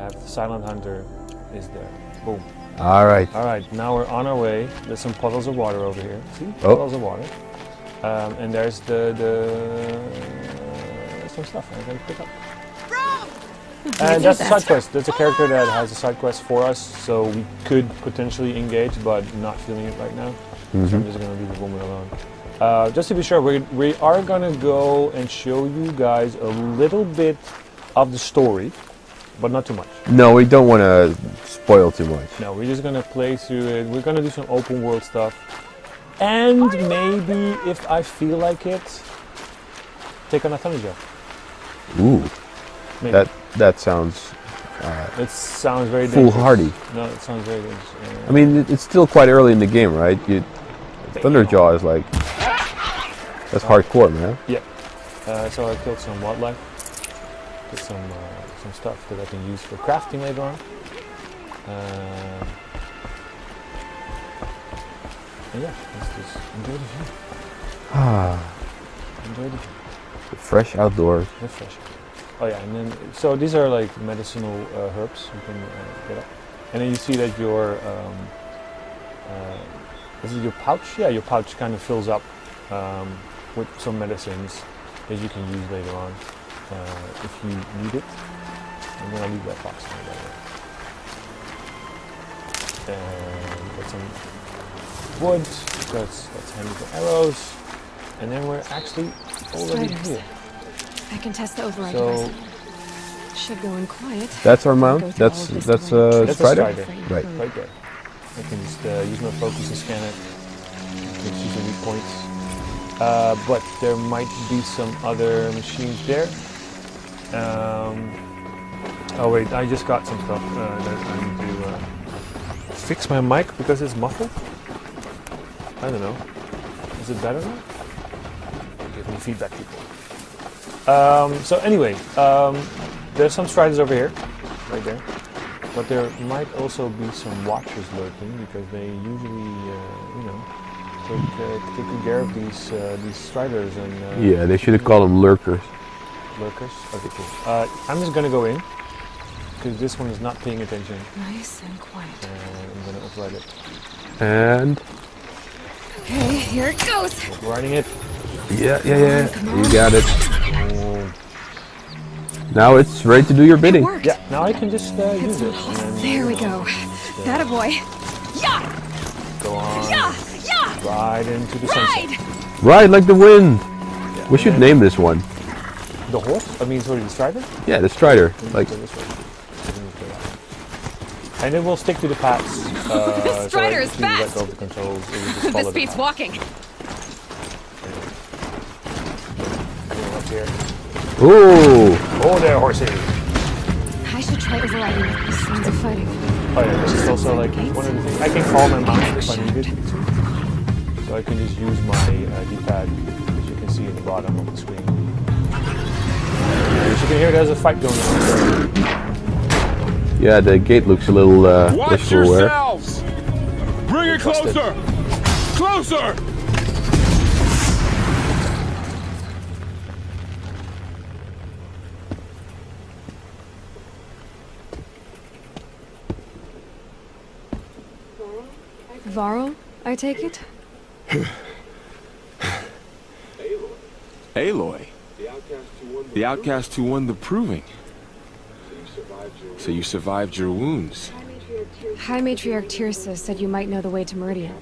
have the Silent Hunter is there. Boom. All right. All right, now we're on our way. There's some puddles of water over here. See? Oh. Puddles of water. And there's some stuff I'm going to pick up. And that's a side quest. That's a character that has a side quest for us, so we could potentially engage, but not feeling it right now. So I'm just going to leave the woman alone. Just to be sure, we are going to go and show you guys a little bit of the story, but not too much. No, we don't want to spoil too much. No, we're just going to play through it. We're going to do some open world stuff. And maybe, if I feel like it, take on a Thunderjaw. Ooh, Maybe. that sounds It sounds very dangerous. foolhardy. No, it sounds very dangerous. I mean, it's still quite early in the game, right? Thunderjaw is like, that's hardcore, man. Yeah. So I killed some wildlife. Get some stuff that I can use for crafting later on. And yeah, let's just enjoy the view. Enjoy the view. Fresh outdoors. Refreshing. Oh yeah, and then so these are like medicinal herbs you can get up, and then you see that your is it your pouch? Yeah, your pouch kind of fills up with some medicines that you can use later on if you need it. I'm gonna leave that box there, by the way. And get some wood because that's handy for arrows, and then we're actually already here. I can test the override So device. Should go in quiet. That's our mount. Go through all That's of this that's before That's a Strider. Strider. Right. Right there. I can just use my focus to scan it. Gives you some weak points. But there might be some other machines there. Oh wait, I just got some stuff that I need to fix my mic because it's muffled. I don't know. Is it better now? Give me feedback, people. So anyway, there's some Striders over here, right there. But there might also be some Watchers lurking because they usually, take good care of these Striders and Yeah, they should have called them lurkers. lurkers. Okay, cool. I'm just gonna go in because this one is not paying attention. Nice and quiet. I'm gonna override it. And Okay, here it goes. Overriding it. yeah, you got it. Now it's ready to do your bidding. It worked. Yeah, now I can just use it. And then, There we go. That a boy. Yeah, Go on yeah, yeah. right into the sunset. Ride. Ride like the wind. Yeah, We should and name this one. the horse. I mean, sorry, the Strider. Yeah, the Strider. Like, So this way. And then we'll stick to the paths. The Strider is so if you let fast. go of the controls, it will just follow This the beats path. walking. Go up here. ooh, Oh, there, horsey. I should try overriding it. The sounds of fighting. Oh yeah, this is also like one of the things. I can call my mount if I need it. So I can just use my D-pad, as you can see at the bottom of the screen. As you can hear, there's a fight going on. yeah, the gate looks a little Watch wishful aware. yourselves! Bring it Trust it. closer! Closer! Varl, I take it? Aloy. The outcast who won the proving. So you survived your wounds. High Matriarch Tirsa said you might know the way to Meridian.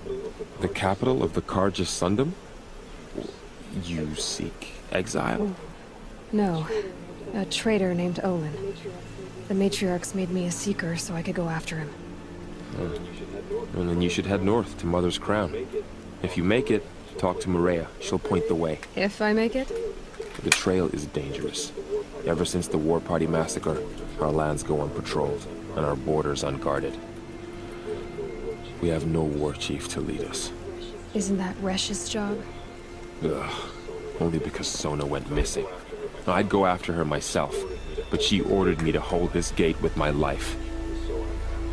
The capital of the Carja Sundom? You seek exile? No, a traitor named Olin. The Matriarchs made me a seeker so I could go after him. Well, then you should head north to Mother's Crown. If you make it, talk to Maria. She'll point the way. If I make it? The trail is dangerous. Ever since the War Party massacre, our lands go unpatrolled, and our borders unguarded. We have no war chief to lead us. Isn't that Resh's job? Ugh. Only because Sona went missing. I'd go after her myself, but she ordered me to hold this gate with my life.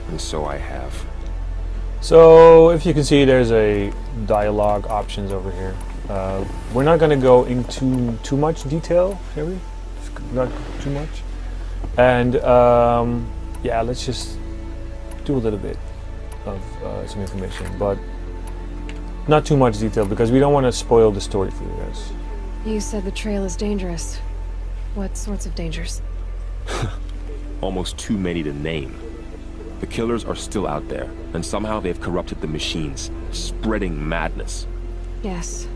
And so I have. So, if you can see, there's a dialogue options over here. We're not going to go into too much detail, shall we? Not too much. And yeah, let's just do a little bit of some information, but not too much detail because we don't want to spoil the story for you guys. You said the trail is dangerous. What sorts of dangers? Almost too many to name. The killers are still out there, and somehow they've corrupted the machines, spreading madness. Yes,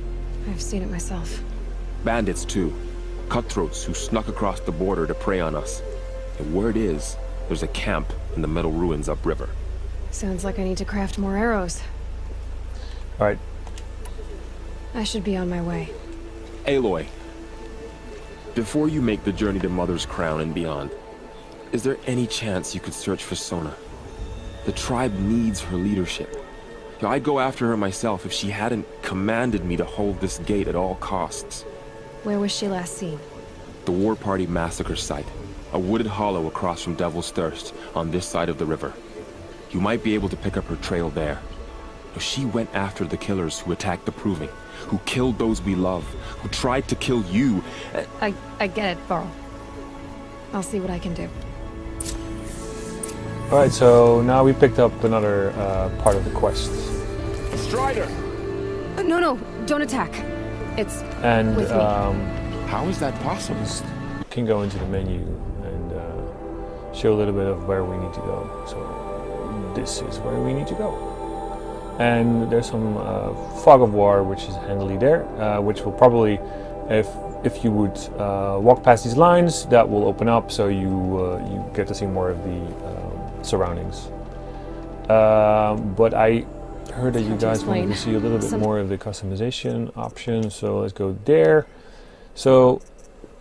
I've seen it myself. Bandits, too. Cutthroats who snuck across the border to prey on us. And word is, there's a camp in the metal ruins upriver. Sounds like I need to craft more arrows. Alright, I should be on my way. Aloy, before you make the journey to Mother's Crown and beyond, is there any chance you could search for Sona? The tribe needs her leadership. I'd go after her myself if she hadn't commanded me to hold this gate at all costs. Where was she last seen? The War Party massacre site. A wooded hollow across from Devil's Thirst, on this side of the river. You might be able to pick up her trail there. She went after the killers who attacked the Proving, who killed those we love, who tried to kill you. I get it, Varl. I'll see what I can do. alright, so now we picked up another part of the quest. Strider! No, don't attack. It's And with me. How is that possible? just can go into the menu and show a little bit of where we need to go. So this is where we need to go. And there's some fog of war, which is handily there, which will probably, if you would walk past these lines, that will open up, so you get to see more of the surroundings. But I heard that you Hard to guys wanted to explain. see a little bit Some- more of the customization option, so let's go there. So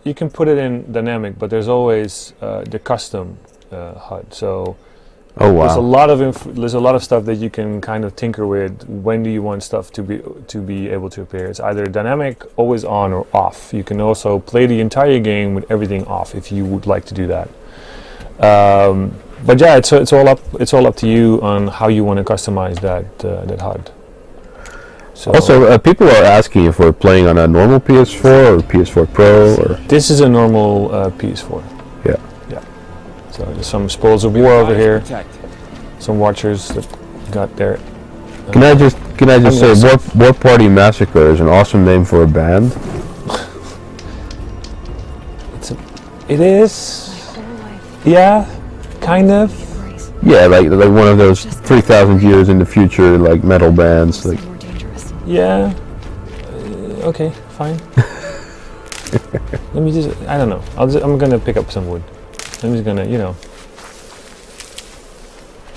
you can put it in dynamic, but there's always the custom HUD. So Oh there's a wow. lot of there's a lot of stuff that you can kind of tinker with. When do you want stuff to be able to appear? It's either dynamic, always on, or off. You can also play the entire game with everything off if you would like to do that. But yeah, it's all up to you on how you want to customize that HUD. So Also, people are asking if we're playing on a normal PS4 or PS4 Pro or this is a normal PS4. yeah. So there's some spoils of war over here. Protect. Some watchers that got there. Can I just I'm say gonna War Party Massacre is an awesome name for a band. It is. My whole life, Yeah, kind of. embrace. Yeah, like one of those 3,000 years in the future like metal bands. Like More dangerous. Yeah. Okay, fine. Let me just. I don't know. I'm gonna pick up some wood. I'm just gonna,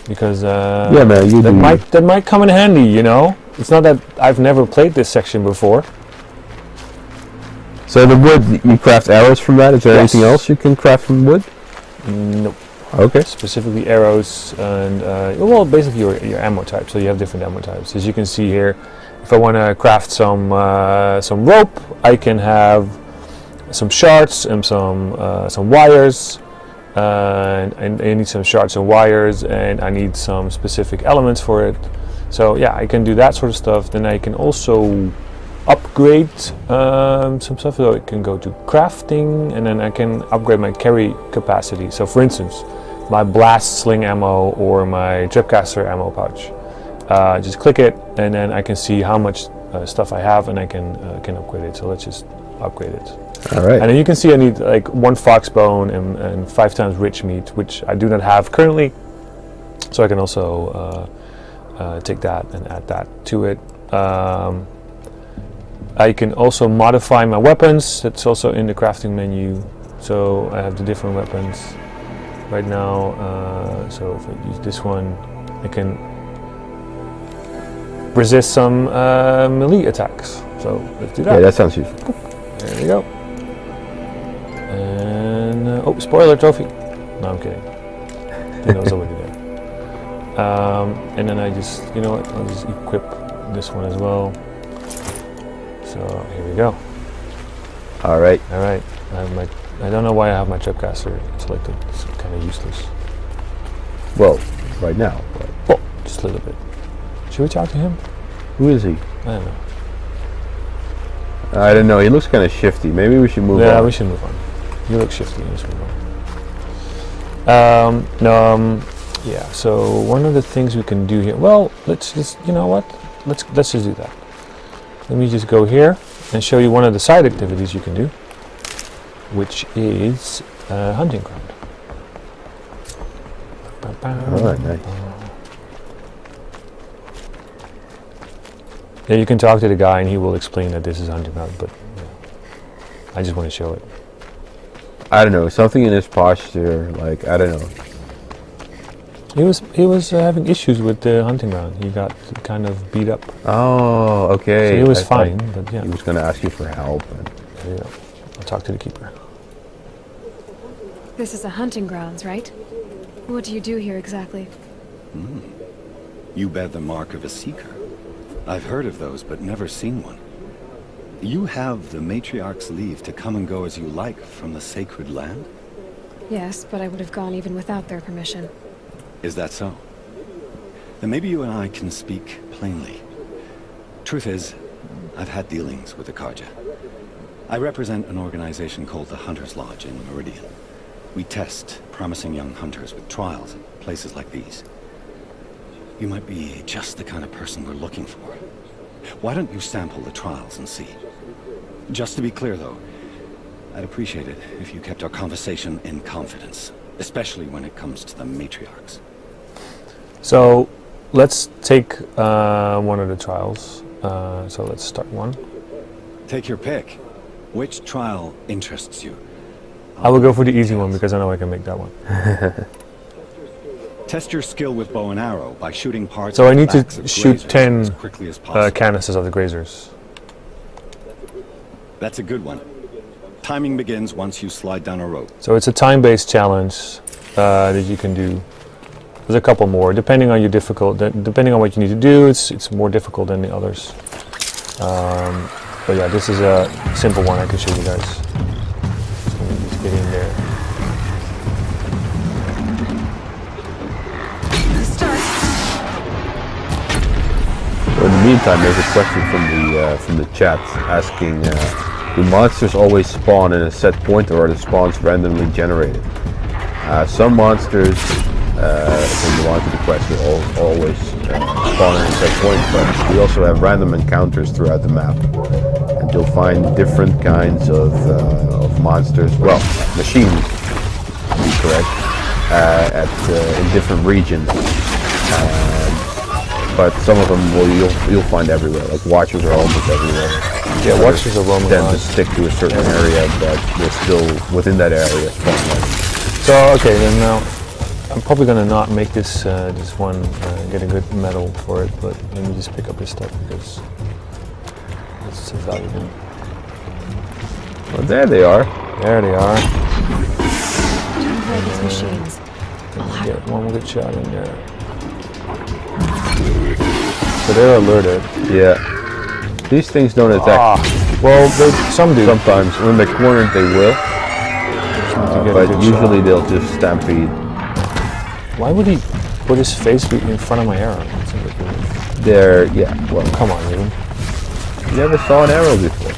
because yeah, man, you do. that might come in handy. It's not that I've never played this section before. So the wood, you craft arrows from that. Is there Yes. anything else you can craft from wood? Nope. Okay. Specifically arrows and well, basically your ammo type. So you have different ammo types. As you can see here, if I want to craft some rope, I can have some shards and some wires. And I need some shards and wires, and I need some specific elements for it. So yeah, I can do that sort of stuff. Then I can also upgrade some stuff. So I can go to crafting, and then I can upgrade my carry capacity. So for instance, my blast sling ammo or my tripcaster ammo pouch. Just click it, and then I can see how much stuff I have, and I can upgrade it. So let's just upgrade it. All right. And then you can see I need like 1 fox bone and 5 times rich meat, which I do not have currently. So I can also take that and add that to it. I can also modify my weapons. That's also in the crafting menu. So I have the different weapons right now. So if I use this one, I can resist some melee attacks. So let's do that. Yeah, that sounds useful. There we go. And oh, spoiler trophy. No, I'm kidding. It was already there. And then I just, I'll just equip this one as well. So here we go. All right. All right. I don't know why I have my tripcaster selected. It's kind of useless. Well, right now. But Well, just a little bit. Should we talk to him? who is he? I don't know. I don't know. He looks kind of shifty. Maybe we should move Yeah, on. we should move on. You look shifty. Let's move on. Yeah. So one of the things we can do here. Well, let's just. You know what? Let's just do that. Let me just go here and show you one of the side activities you can do, which is hunting ground. Alright, nice. Yeah, you can talk to the guy and he will explain that this is hunting ground, but yeah, I just want to show it. I don't know, something in his posture, like, I don't know. He was having issues with the hunting ground. He got kind of beat up. Oh, okay. So he was I thought fine, but yeah. He was going to ask you for help. And Yeah, I'll talk to the keeper. This is a hunting grounds, right? What do you do here exactly? You bear the mark of a seeker. I've heard of those, but never seen one. You have the Matriarch's leave to come and go as you like from the sacred land? Yes, but I would have gone even without their permission. Is that so? Then maybe you and I can speak plainly. Truth is, I've had dealings with the Carja. I represent an organization called the Hunter's Lodge in Meridian. We test promising young hunters with trials at places like these. You might be just the kind of person we're looking for. Why don't you sample the trials and see? Just to be clear, though, I'd appreciate it if you kept our conversation in confidence, especially when it comes to the matriarchs. So let's take one of the trials. So let's start one. Take your pick. Which trial interests you? I will go for the easy one because I know I can make that one. Test your skill with bow and arrow by shooting parts. So of I the need to backs of shoot grazers 10 as quickly as possible. canisters of the grazers. That's a good one. Timing begins once you slide down a rope. So it's a time-based challenge that you can do. There's a couple more, depending on your depending on what you need to do. It's more difficult than the others. But yeah, this is a simple one I can show you guys. So let me just get in there. So in the meantime, there's a question from the chat asking, do monsters always spawn in a set point, or are the spawns randomly generated? Some monsters, from the Wanted quest, will always spawn in a set point, but we also have random encounters throughout the map, and you'll find different kinds of monsters, well, machines, to be correct, in different regions. But some of them you'll find everywhere. Like Watchers are almost everywhere. Yeah, Watchers are roaming tend around. to stick to a certain area, but they're still within that area. So okay, then now I'm probably gonna not make this this one get a good medal for it, but let me just pick up this stuff because it's valuable. Well, there they are. There they are. Don't play these machines. Let me get one good shot in there. So they're alerted. Yeah. These things don't attack. Well, some do. Sometimes when they're cornered, they will, To get a but good usually shot. they'll just stampede. Why would he put his face in front of my arrow? That's a bit weird. They're well. Come on, Ruben. You never saw an arrow before.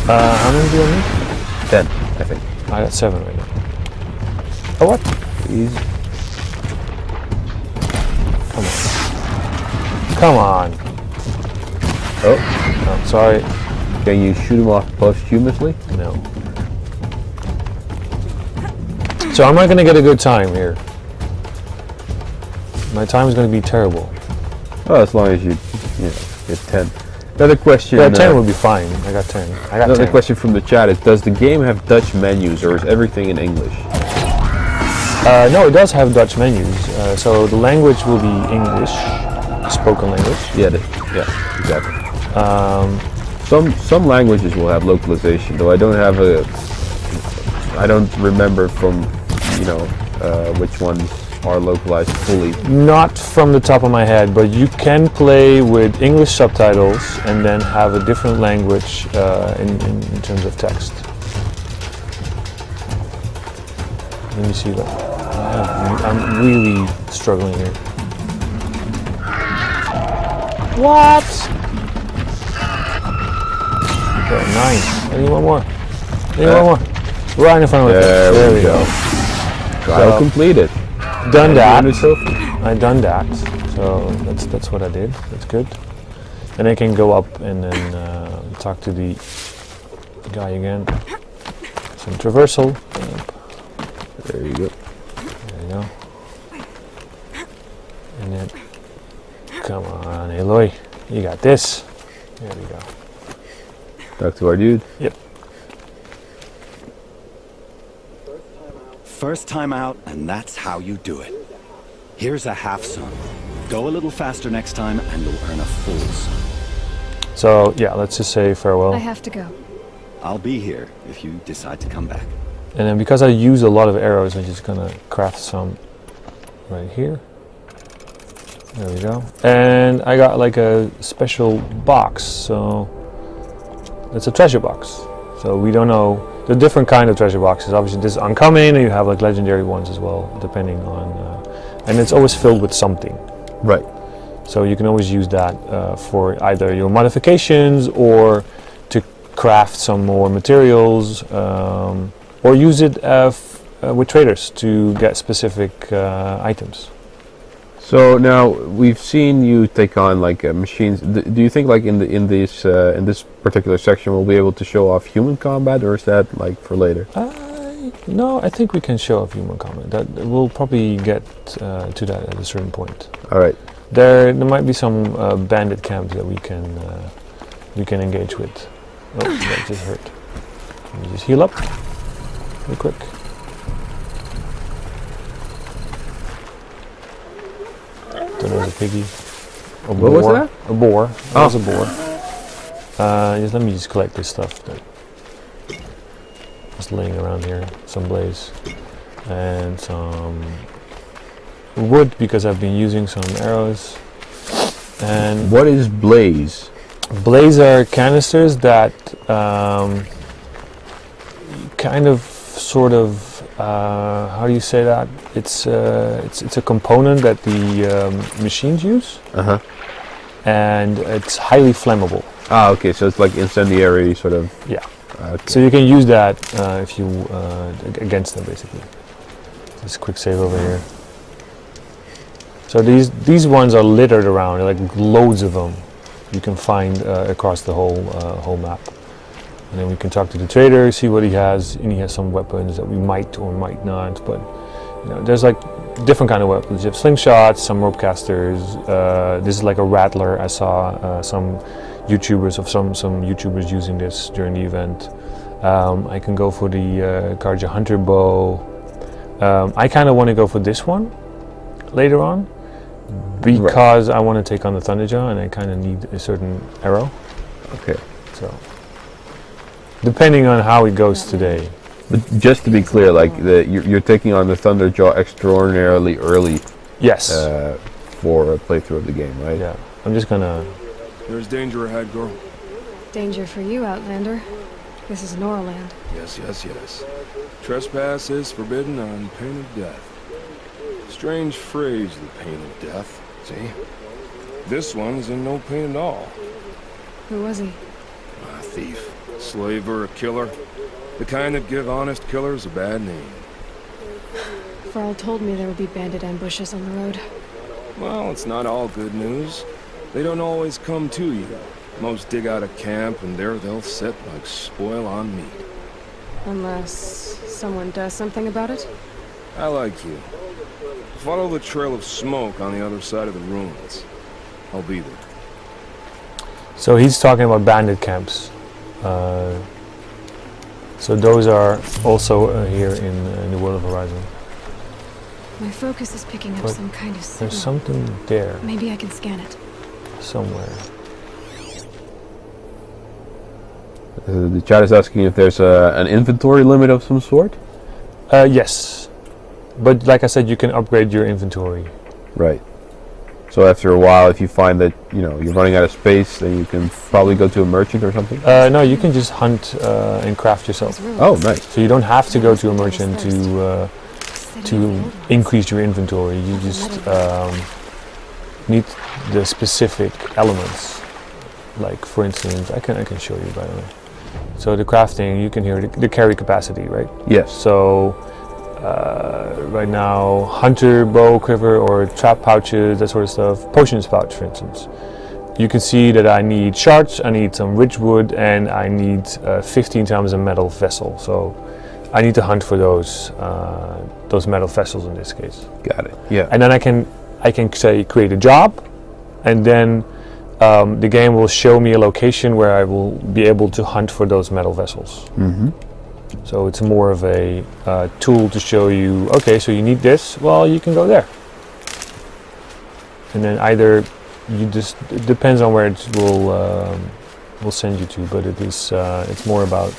How many do I need? 10, I think. I got 7 right now. Oh, what? Easy. Come on. Oh, Oh, sorry. can you shoot them off posthumously? No. So I'm not going to get a good time here. My time is going to be terrible. Well, as long as you get 10. Another question. Yeah, 10 would be fine. I got 10. I got Another 10. question from the chat is: does the game have Dutch menus, or is everything in English? No, it does have Dutch menus. So the language will be English, spoken language. Yeah, exactly. Some languages will have localization, though I don't remember from which ones are localized fully. Not from the top of my head, but you can play with English subtitles and then have a different language in terms of text. Let me see that. I'm really struggling here. What? Okay, 9. I need one more. I need one more. Right in front of the There thing. we go. Trial So- completed. Done that. And the trophy. I done that. So that's what I did. That's good. And I can go up and then talk to the guy again. Some traversal. There you go. There you go. And then, come on, Aloy, you got this. There we go. Talk to our dude. Yep. First time out, and that's how you do it. Here's a half sun. Go a little faster next time, and you'll earn a full sun. So yeah, let's just say farewell. I have to go. I'll be here if you decide to come back. And then because I use a lot of arrows, I'm just gonna craft some right here. There we go. And I got like a special box, so it's a treasure box. So we don't know the different kind of treasure boxes. Obviously, this is uncommon, and you have like legendary ones as well, depending on. And it's always filled with something. Right. So you can always use that for either your modifications or to craft some more materials, or use it with traders to get specific items. So now we've seen you take on like machines. Do you think like in this particular section we'll be able to show off human combat, or is that like for later? No, I think we can show off human combat. That we'll probably get to that at a certain point. All right. There might be some bandit camps that we can engage with. Oh, that just hurt. Let me just heal up real quick. Don't know, it's a piggy. A What was boar. that? A boar. That Oh. was a boar. Let me just collect this stuff that is laying around here. Some blaze and some wood because I've been using some arrows. And What is blaze? blaze are canisters that kind of, sort of, how do you say that? It's a component that the machines use, and it's highly flammable. Ah, okay. So it's like incendiary sort of. Yeah. Okay. So you can use that if you against them, basically. Just quick save over here. So these ones are littered around, like loads of them. You can find across the whole map. And then we can talk to the trader, see what he has, and he has some weapons that we might or might not. But you know, there's like different kind of weapons. You have slingshots, some rope casters. This is like a rattler. I saw some YouTubers using this during the event. I can go for the Karja Hunter bow. I kind of want to go for this one later on because I want to take on the Thunderjaw, and I kind of need a certain arrow. Okay. So, depending on how it goes today. But just to be clear, like you're taking on the Thunderjaw extraordinarily early Yes. for a playthrough of the game, right? Yeah. I'm just gonna. There's danger ahead, girl. Danger for you, Outlander. This is Norland. Yes, yes, yes. Trespass is forbidden on pain of death. Strange phrase, the pain of death. See? This one's in no pain at all. Who was he? A thief, slaver, a killer. The kind that give honest killers a bad name. Varl told me there would be bandit ambushes on the road. Well, it's not all good news. They don't always come to you. Most dig out a camp, and there they'll sit like spoil on meat. Unless someone does something about it? I like you. Follow the trail of smoke on the other side of the ruins. I'll be there. So he's talking about bandit camps. So those are also here in the World of Horizon. My focus is picking up But some kind of signal. There's something there Maybe I can scan it. somewhere. The chat is asking if there's an inventory limit of some sort. Yes, but like I said, you can upgrade your inventory. Right. So after a while, if you find that you're running out of space, then you can probably go to a merchant or something. No, you can just hunt and craft yourself. Those ruins. Oh, nice. So you don't have to go to a merchant to City of to Old Ones. increase your inventory. You just need the specific elements. Like for instance, I can show you by the way. So the crafting, you can hear the carry capacity, right? Yes. So right now, hunter bow quiver or trap pouches, that sort of stuff. Potions pouch, for instance. You can see that I need shards, I need some ridgewood, and I need 15 times a metal vessel. So I need to hunt for those metal vessels in this case. Got it. Yeah. And then I can say create a job, and then the game will show me a location where I will be able to hunt for those metal vessels. Mm-hmm. So it's more of a tool to show you, okay, so you need this, well, you can go there. And then either it depends on where it will send you to, but it's more about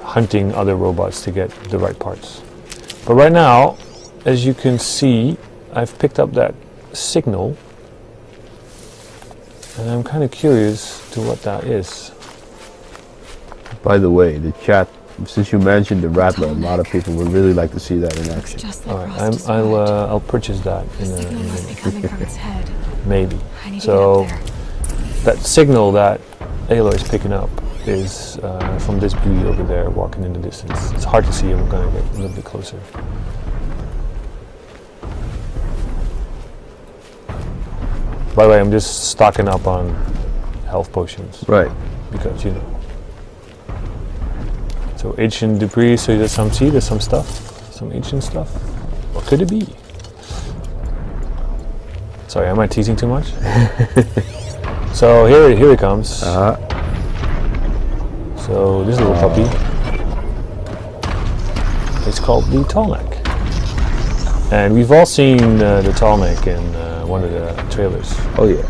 hunting other robots to get the right parts. But right now, as you can see, I've picked up that signal, and I'm kind of curious to what that is. By the way, the chat, since you mentioned the Rattler, a lot of people would really like to see that in action. Just All like right, Ross described. I'll purchase that The in a signal must be coming from its head. maybe. I need So to get up that signal that Aloy is picking up is from this beauty over there, walking in the distance. It's hard to see. I'm gonna get a little bit closer. By the way, I'm just stocking up on health potions Right. because So ancient debris. So there's some stuff, some ancient stuff. What could it be? Sorry, am I teasing too much? So here it comes. Uh-huh. So this little puppy, it's called the Tallneck. And we've all seen the Tallneck in one of the trailers. Oh yeah.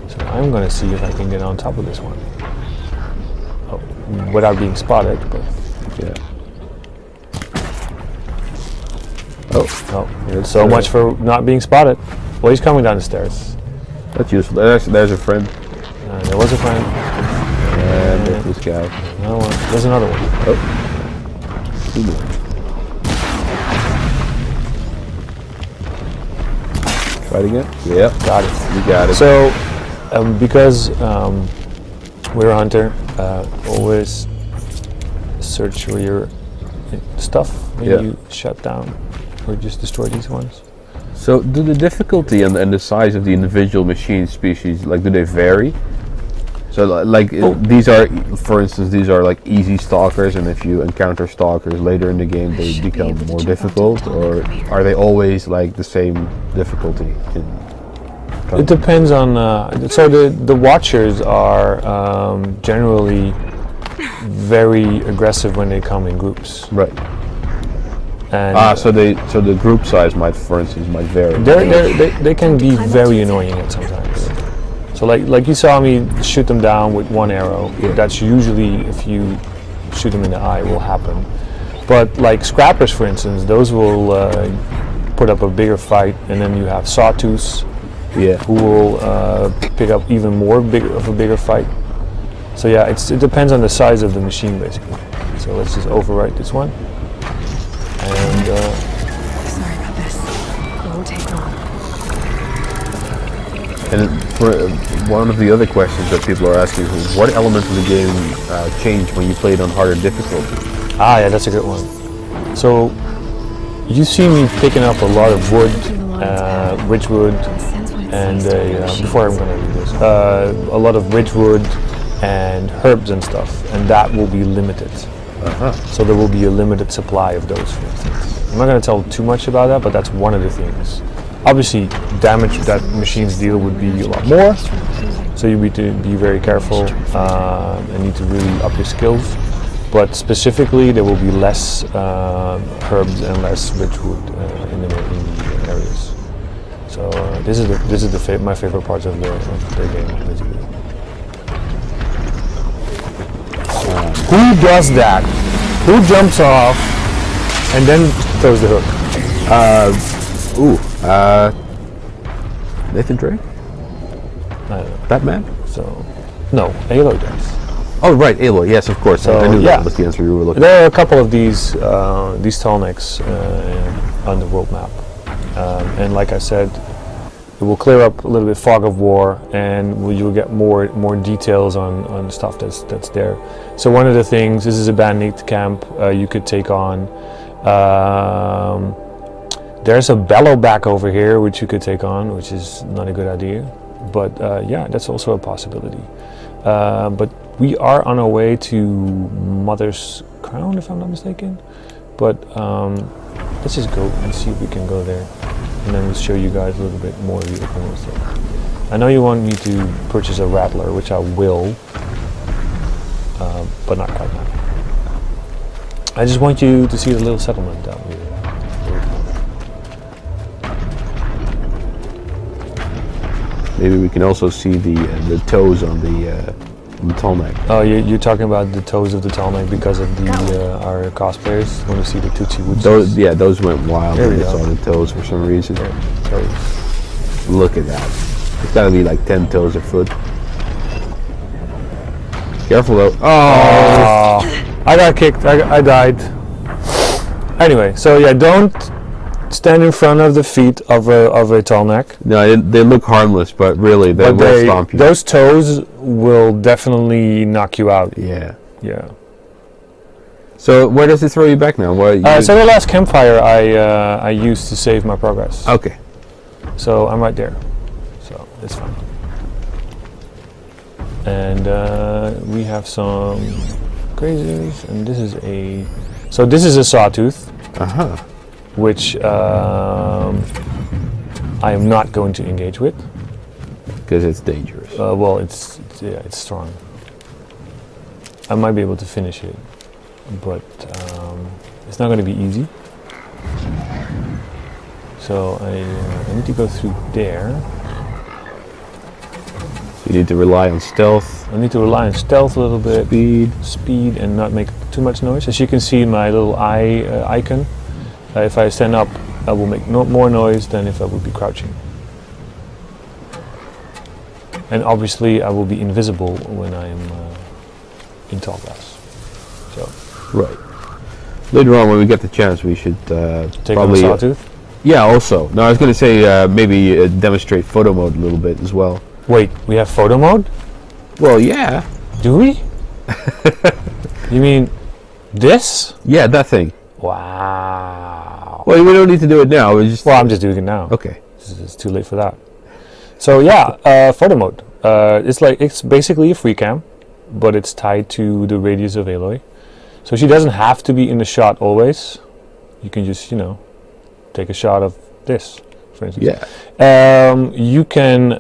So I'm gonna see if I can get on top of this one. Oh, without being spotted, but Yeah. oh, so much for not being spotted. Well, he's coming down the stairs. That's useful. There's a friend. There was a friend. And there's this guy. Another one. There's another one. Two more. Try it again. Yep. Got it. You got it. So, because we're a hunter, always search for your stuff when Yeah. you shut down or just destroy these ones. So do the difficulty and the size of the individual machine species, like, do they vary? So these are, for instance, these are like easy stalkers, and if you encounter stalkers later in the game, they should be become able to more jump onto difficult, the or Tallneck from here. are they always like the same difficulty? It depends on. So the watchers are generally very aggressive when they come in groups. Right. And So the group size might vary. they can be very annoying at sometimes. So like you saw me shoot them down with one arrow. Yeah. That's usually, if you shoot them in the eye, will happen. But like scrappers, for instance, those will put up a bigger fight, and then you have sawtooths Yeah. who will pick up even more of a bigger fight. So yeah, it depends on the size of the machine basically. So let's just overwrite this one. And Sorry about this. It won't take long. And for one of the other questions that people are asking is, what elements of the game change when you play it on harder difficulty? yeah, that's a good one. So you see me picking up a lot of wood, ridgewood, Sense when it and sees different machines. before I'm gonna do this, a lot of ridgewood and herbs and stuff, and that will be limited. So there will be a limited supply of those, for instance. I'm not going to tell too much about that, but that's one of the things. Obviously, damage that machines deal would be a lot more, so you need to be very careful and need to really up your skills. But specifically, there will be less herbs and less ridgewood in the areas. So this is my favorite parts of the game, basically. Who does that? Who jumps off and then throws the hook? Nathan Drake? I don't know. Batman? So, no, Aloy does. Oh, right, Aloy. Yes, of course. So, I knew yeah. that was the answer you were looking There are a couple of these Tallnecks on the world map, and like I said, it will clear up a little bit fog of war, and you'll get more details on stuff that's there. So one of the things, this is a bandit camp you could take on. There's a bellowback over here which you could take on, which is not a good idea, but yeah, that's also a possibility. But we are on our way to Mother's Crown, if I'm not mistaken. But let's just go and see if we can go there, and then we'll show you guys a little bit more of the open stuff. I know you want me to purchase a Rattler, which I will, but not quite now. I just want you to see the little settlement down here. Maybe we can also see the toes on the Tallneck. Oh, you're talking about the toes of the Tallneck because of the our cosplayers want to see the Tootsie Wootsie. Those went wild There when we they go. saw the toes for some reason. Toes. Look at that. It's gotta be like 10 toes a foot. Careful though. Oh! I got kicked. I died. Anyway, so yeah, don't stand in front of the feet of a Tallneck. No, they look harmless, but really they will stomp you. Those toes will definitely knock you out. Yeah. Yeah. So where does it throw you back now? So the last campfire I used to save my progress. Okay. So I'm right there. So it's fine. And we have some grazers, and this is a sawtooth, which I am not going to engage with. Because it's dangerous. Well, it's strong. I might be able to finish it, but it's not going to be easy. So I need to go through there. So you need to rely on stealth. I need to rely on stealth a little bit, speed, and not make too much noise. As you can see in my little eye icon, if I stand up, I will make more noise than if I would be crouching. And obviously, I will be invisible when I am in tall grass. So Right. Later on, when we get the chance, we should take probably on the sawtooth. Yeah. Also, no, I was going to say maybe demonstrate photo mode a little bit as well. Wait, we have photo mode? Well, yeah. Do we? You mean this? Yeah, that thing. Wow. Well, we don't need to do it now. We just. Well, I'm just doing it now. Okay. It's too late for that. So yeah, photo mode. It's basically a free cam, but it's tied to the radius of Aloy. So she doesn't have to be in the shot always. You can just, take a shot of this, for instance. Yeah. You can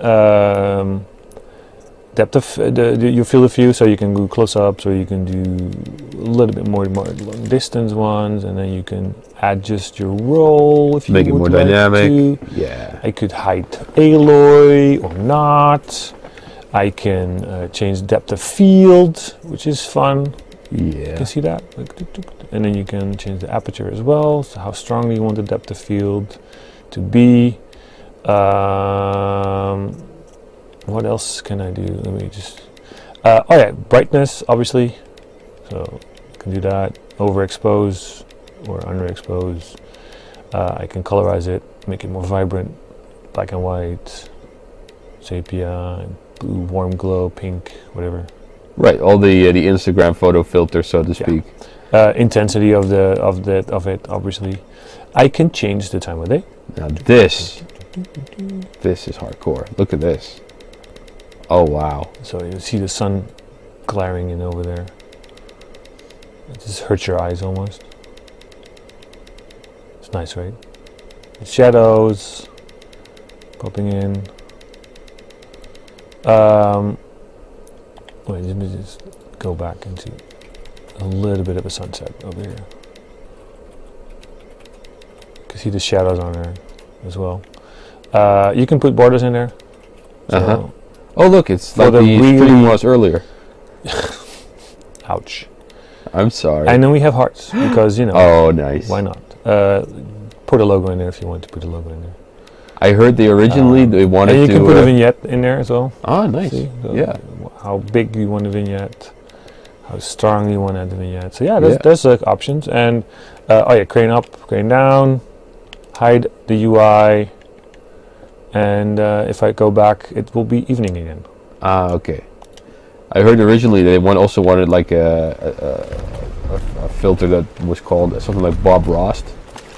depth of your field of view, so you can do close-ups, or you can do a little bit more long distance ones, and then you can adjust your roll if you Make it would more like dynamic. to. Yeah. I could hide Aloy or not. I can change depth of field, which is fun. You Yeah. can see that. And then you can change the aperture as well, so how strongly you want the depth of field to be. What else can I do? Let me just... oh yeah, brightness, obviously. So I can do that. Overexpose or underexpose. I can colorize it, make it more vibrant. Black and white, sepia, blue, warm glow, pink, whatever. Right. All the Instagram photo filter, so to speak. Intensity of it, obviously. I can change the time of day. Now this is hardcore. Look at this. Oh wow. So you see the sun glaring in over there. It just hurts your eyes almost. It's nice, right? The shadows popping in. Wait, let me just go back into a little bit of a sunset over here. You can see the shadows on there as well. You can put borders in there. So Oh look, it's For like the the really- stream was earlier. Ouch. I'm sorry. And then we have hearts because, Oh, nice. why not? Put a logo in there if you want to put a logo in there. I heard they originally they wanted And you to. can put a vignette in there as well. Oh, nice. See? So Yeah. How big you want the vignette, how strong you want to add the vignette. So yeah, Yeah. there's options. And crane up, crane down, hide the UI, and if I go back, it will be evening again. Ah, okay. I heard originally they also wanted like a filter that was called something like Bob Ross.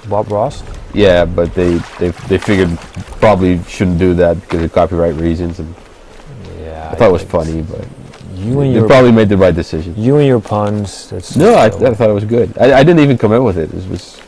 Bob Ross? Yeah, but they figured probably shouldn't do that because of copyright reasons. And Yeah. I thought it was funny, but You and they your probably made the right decision. you and your puns. That's No, I thought it was good. I didn't even come up with it. It was